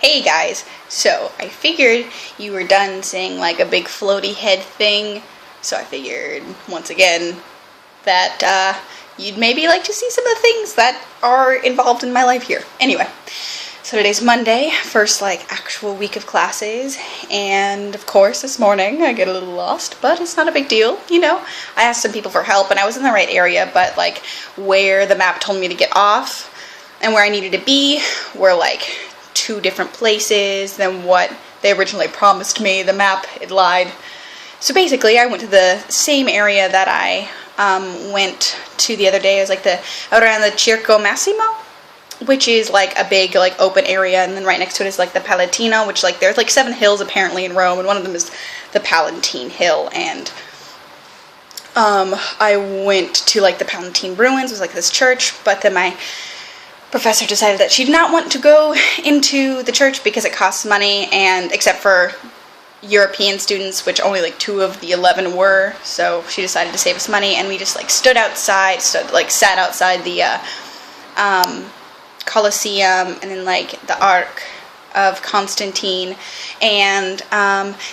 Hey guys, so I figured you were done saying like a big floaty head thing, so I figured once again that you'd maybe like to see some of the things that are involved in my life here. Anyway, so today's Monday, first like actual week of classes, and of course this morning I get a little lost, but it's not a big deal, you know. I asked some people for help and I was in the right area, but like where the map told me to get off and where I needed to be were like two different places than what they originally promised me. The map, it lied. So basically I went to the same area that I went to the other day. It was like out around the Circo Massimo, which is like a big like open area, and then right next to it is like the Palatino, which like there's like 7 hills apparently in Rome, and one of them is the Palatine Hill. And I went to like the Palatine Ruins, it was like this church, but then my professor decided that she did not want to go into the church because it costs money, and except for European students, which only like 2 of the 11 were, so she decided to save us money, and we just like sat outside the Colosseum, and then like the Arc of Constantine. And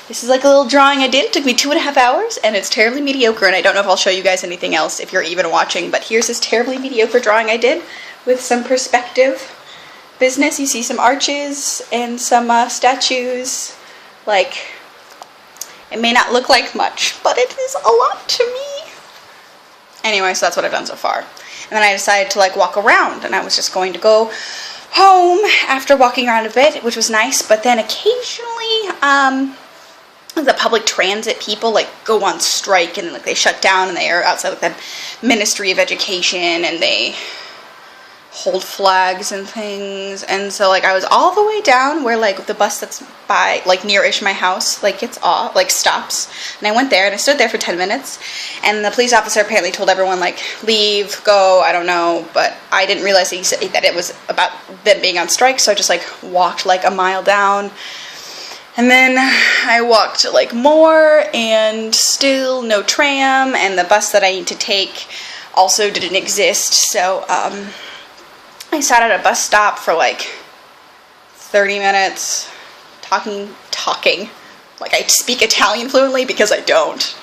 this is like a little drawing I did. It took me 2.5 hours, and it's terribly mediocre, and I don't know if I'll show you guys anything else if you're even watching, but here's this terribly mediocre drawing I did with some perspective business. You see some arches and some statues. Like, it may not look like much, but it is a lot to me. Anyway, so that's what I've done so far. And then I decided to like walk around, and I was just going to go home after walking around a bit, which was nice, but then occasionally the public transit people like go on strike, and like they shut down, and they are outside like the Ministry of Education, and they hold flags and things. And so like I was all the way down where like the bus that's by like near-ish my house like gets off, like stops, and I went there and I stood there for 10 minutes, and the police officer apparently told everyone like leave, go, I don't know, but I didn't realize that he said that it was about them being on strike, so I just like walked like a mile down, and then I walked like more, and still no tram, and the bus that I need to take also didn't exist. So I sat at a bus stop for like 30 minutes talking. Like I speak Italian fluently because I don't.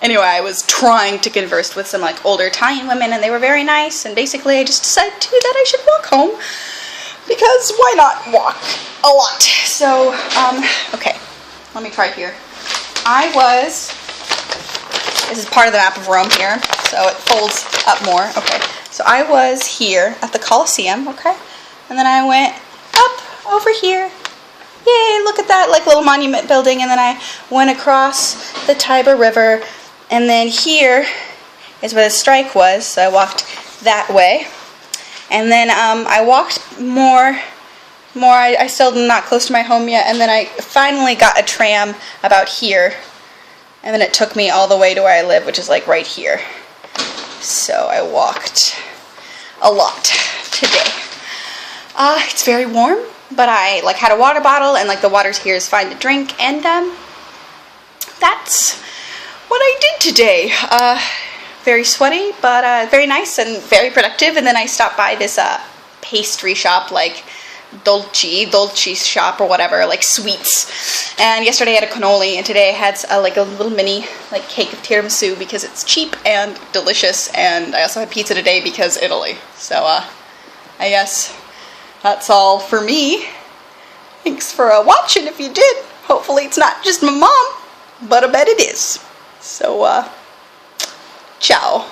Anyway, I was trying to converse with some like older Italian women, and they were very nice, and basically I just decided that I should walk home because why not walk a lot? So, okay, let me try here. This is part of the map of Rome here, so it folds up more. Okay, so I was here at the Colosseum, okay, and then I went up over here. Yay, look at that like little monument building, and then I went across the Tiber River, and then here is where the strike was, so I walked that way. And then I walked more, I still not close to my home yet, and then I finally got a tram about here, and then it took me all the way to where I live, which is like right here. So I walked a lot today. It's very warm, but I like had a water bottle, and like the water here is fine to drink, and that's what I did today. Very sweaty, but very nice and very productive. And then I stopped by this pastry shop, like dolce shop or whatever, like sweets. And yesterday I had a cannoli, and today I had like a little mini like cake of tiramisu because it's cheap and delicious. And I also had pizza today because Italy. So I guess that's all for me. Thanks for watching if you did. Hopefully it's not just my mom, but I bet it is. So ciao.